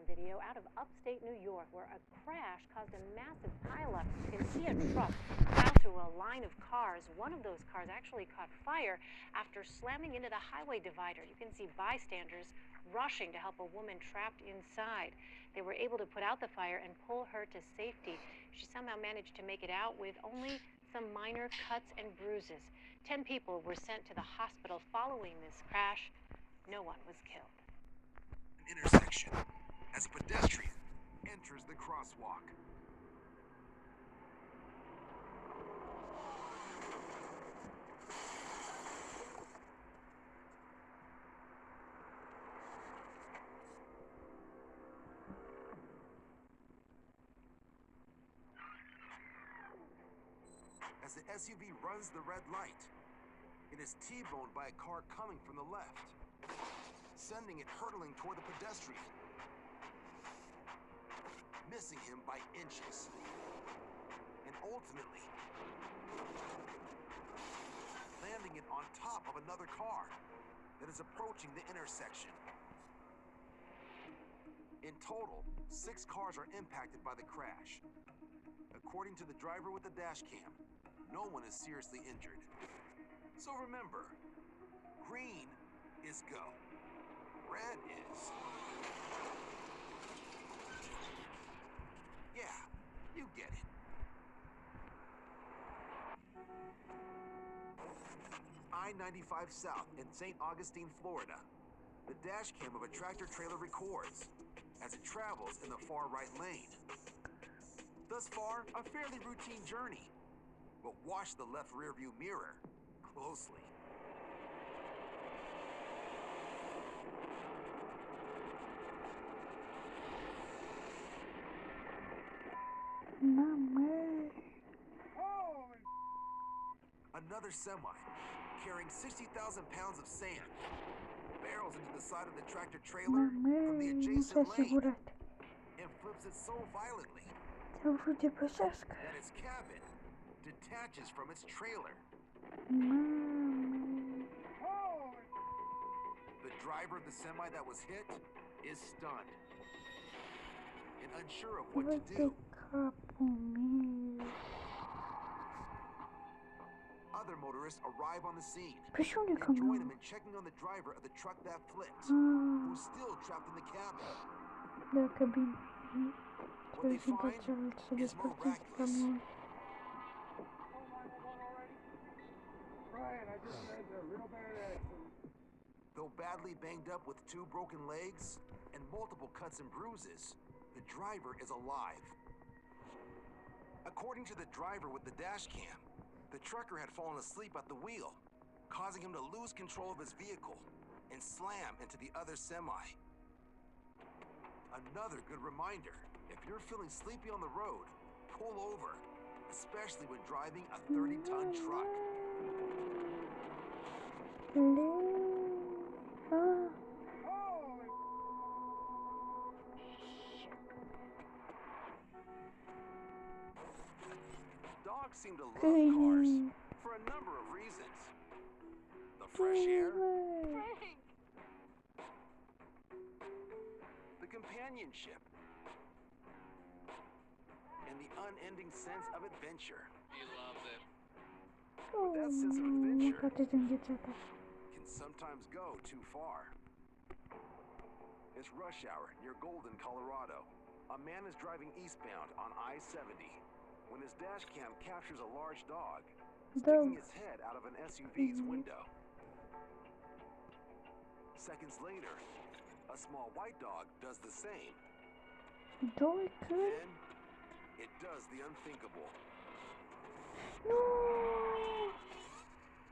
video out of upstate New York where a crash caused a massive pileup. You can see a truck plow through a line of cars. One of those cars actually caught fire after slamming into the highway divider. You can see bystanders rushing to help a woman trapped inside. They were able to put out the fire and pull her to safety. She somehow managed to make it out with only some minor cuts and bruises. 10 people were sent to the hospital following this crash. No one was killed. An intersection as a pedestrian enters the crosswalk. As the SUV runs the red light, it is T-boned by a car coming from the left, sending it hurtling toward the pedestrian, missing him by inches, and ultimately landing it on top of another car that is approaching the intersection. In total, 6 cars are impacted by the crash. According to the driver with the dash cam, no one is seriously injured. So remember, green is go, red is... yeah, you get it. I-95 South in St. Augustine, Florida. The dash cam of a tractor trailer records as it travels in the far right lane. Thus far, a fairly routine journey. But watch the left rearview mirror closely. Another semi carrying 60,000 pounds of sand barrels into the side of the tractor trailer from the adjacent lane and flips it so violently that its cabin detaches from its trailer. The driver of the semi that was hit is stunned and unsure of what to do. Other motorists arrive on the scene and join him in checking on the driver of the truck that flipped, who's still trapped in the cabin. What they find is miraculous. Brian, I just had a real bad accident. Though badly banged up with 2 broken legs and multiple cuts and bruises, the driver is alive. According to the driver with the dash cam, the trucker had fallen asleep at the wheel, causing him to lose control of his vehicle and slam into the other semi. Another good reminder, if you're feeling sleepy on the road, pull over, especially when driving a 30-ton truck. Dogs seem to love cars for a number of reasons. The fresh air, the companionship, and the unending sense of adventure. He loves it. But that sense of adventure can sometimes go too far. It's rush hour near Golden, Colorado. A man is driving eastbound on I-70 when his dash cam captures a large dog sticking its head out of an SUV's window. Seconds later, a small white dog does the same. Then, it does the unthinkable.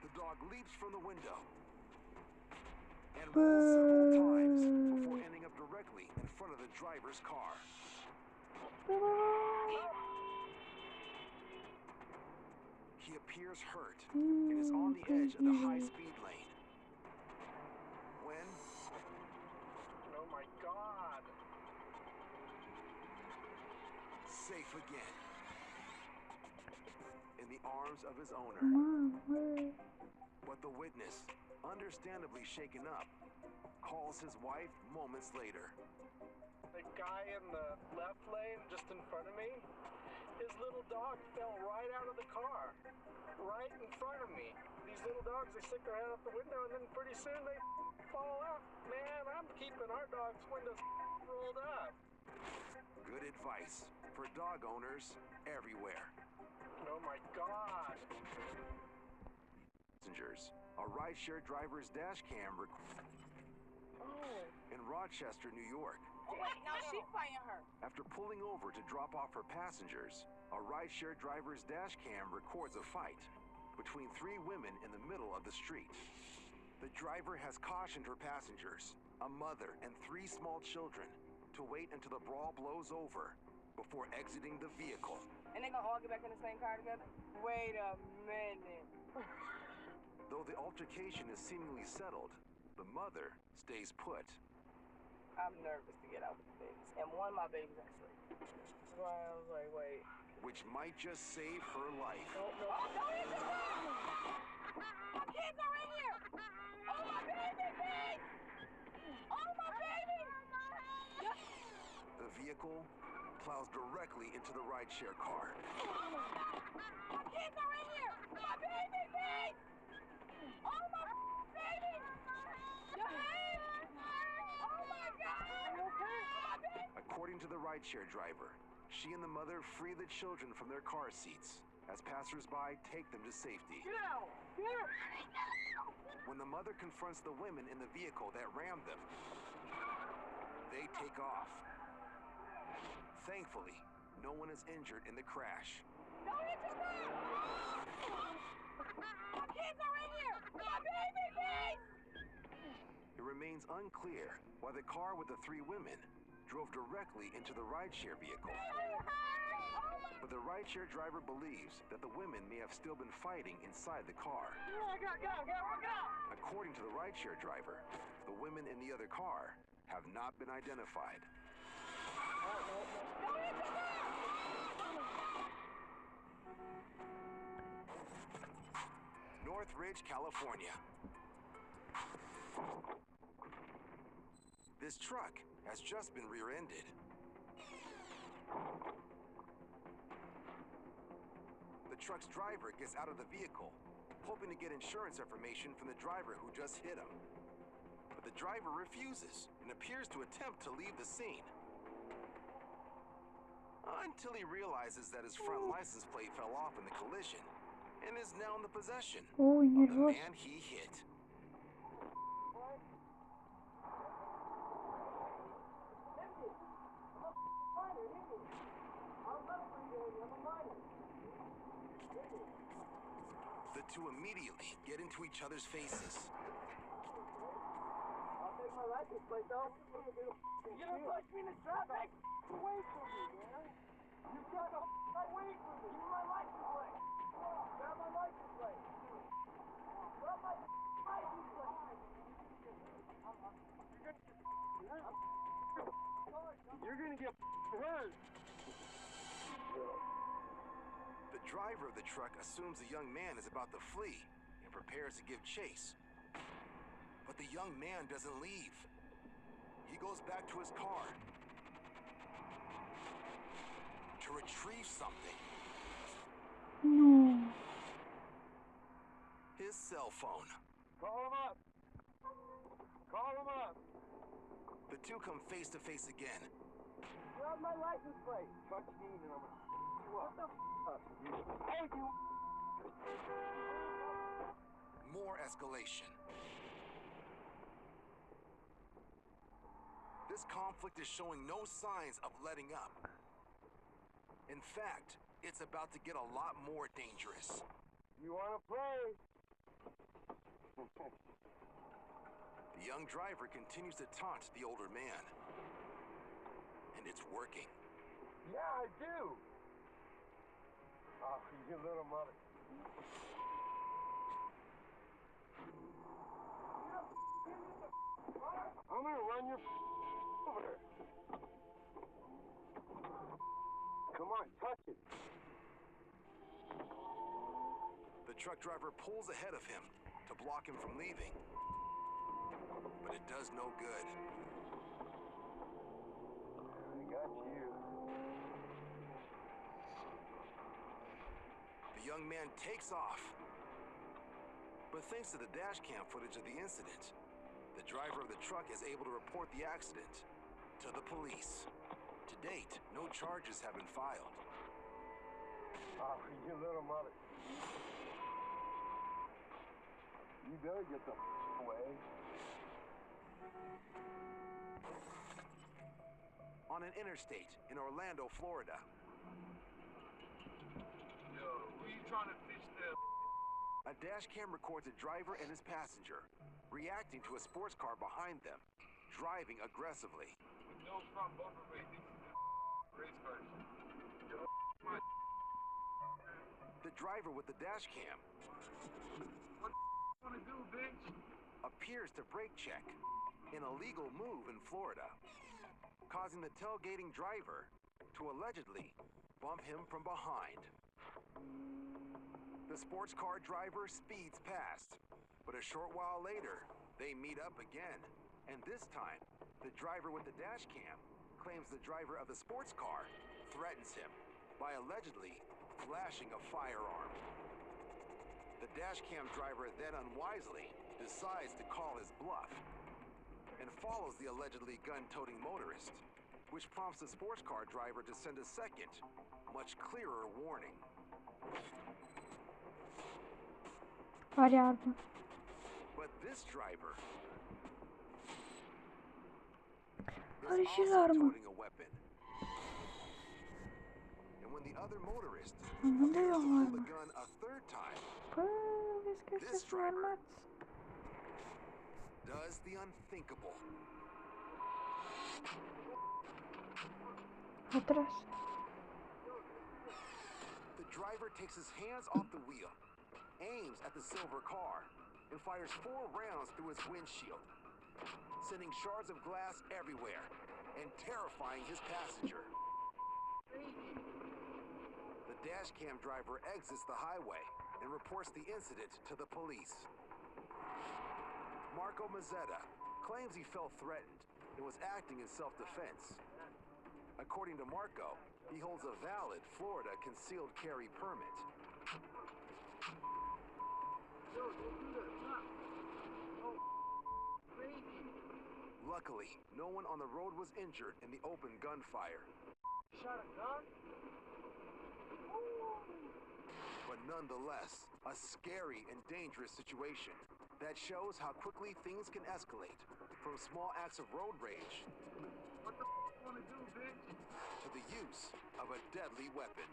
The dog leaps from the window and rolls several times before ending up directly in front of the driver's car. He appears hurt and is on the edge of the high-speed lane. When... Oh my God! Safe again. In the arms of his owner. But the witness, understandably shaken up, calls his wife moments later. Thank God in the left lane, just in front of me. His little dog fell right out of the car, right in front of me. These little dogs, they stick their head out the window, and then pretty soon they fall out. Man, I'm keeping our dogs' windows rolled up. Good advice for dog owners everywhere. Oh my God. Passengers, a rideshare driver's dash cam in Rochester, New York. Oh, wait, now she's fighting her. After pulling over to drop off her passengers, a rideshare driver's dash cam records a fight between three women in the middle of the street. The driver has cautioned her passengers, a mother and three small children, to wait until the brawl blows over before exiting the vehicle. And they gonna all get back in the same car together? Wait a minute. Though the altercation is seemingly settled, the mother stays put. I'm nervous to get out with the babies. And one of my babies actually. That's why I was like, wait. Which might just save her life. Oh, no, it's a my kids are in here! Oh, my baby, please! Oh, my baby! The vehicle plows directly into the rideshare car. My kids are in here! My baby, please! Oh, my baby! Your head! Oh, my God! Are you okay? My baby! According to the rideshare driver, she and the mother free the children from their car seats as passersby take them to safety. Get out! Get out! When the mother confronts the women in the vehicle that rammed them, they take off. Thankfully, no one is injured in the crash. Don't hit your car! My kids are in here! My baby, please! It remains unclear why the car with the three women drove directly into the rideshare vehicle. But the rideshare driver believes that the women may have still been fighting inside the car. Get out! According to the rideshare driver, the women in the other car have not been identified. Don't hit your car! Northridge, California. This truck has just been rear-ended. The truck's driver gets out of the vehicle, hoping to get insurance information from the driver who just hit him. But the driver refuses and appears to attempt to leave the scene. Until he realizes that his front license plate fell off in the collision and is now in the possession of the man he hit. The two immediately get into each other's faces. I'll take my license plate, though. You're gonna push me in the traffic? Away from me, man. You got to away from me. Give me my license plate. Grab my license plate. Grab my license plate. You're gonna get hurt. The driver of the truck assumes the young man is about to flee and prepares to give chase. But the young man doesn't leave. He goes back to his car to retrieve something. No. His cell phone. Call him up. Call him up. The two come face to face again. Grab my license plate. Touch me and I'm gonna you up. What the f***? Thank you. More escalation. This conflict is showing no signs of letting up. In fact, it's about to get a lot more dangerous. You wanna play? The young driver continues to taunt the older man. And it's working. Yeah, I do. Oh, you little mother. I'm gonna run your over. Come on, touch it. The truck driver pulls ahead of him to block him from leaving. But it does no good. I got young man takes off. But thanks to the dash cam footage of the incident, the driver of the truck is able to report the accident to the police. To date, no charges have been filed. Oh, you little mother. You better get the away. On an interstate in Orlando, Florida. Yo, who you trying to fish there? A dash cam records a driver and his passenger reacting to a sports car behind them, driving aggressively. With no front bumper brake, this is race cars. Yo, my The driver with the dash cam what the wanna do, bitch? appears to brake check, an illegal move in Florida, causing the tailgating driver to allegedly bump him from behind. The sports car driver speeds past, but a short while later, they meet up again. And this time, the driver with the dash cam claims the driver of the sports car threatens him by allegedly flashing a firearm. The dash cam driver then unwisely decides to call his bluff and follows the allegedly gun-toting motorist, which prompts the sports car driver to send a second, much clearer warning. Понятно. But this driver is Оригинально. also toting a weapon. And when the other motorist Ну да appears to pull the ладно. gun a third time, Выскочишь This driver. нормально. does the unthinkable. Вот раз. The driver takes his hands off the wheel, aims at the silver car, and fires 4 rounds through its windshield, sending shards of glass everywhere and terrifying his passenger. The dash cam driver exits the highway and reports the incident to the police. Marco Mazzetta claims he felt threatened and was acting in self-defense. According to Marco, he holds a valid Florida concealed carry permit. Luckily, no one on the road was injured in the open gunfire. Shot a gun? But nonetheless, a scary and dangerous situation that shows how quickly things can escalate from small acts of road rage What the wanna do, bitch? to the use of a deadly weapon.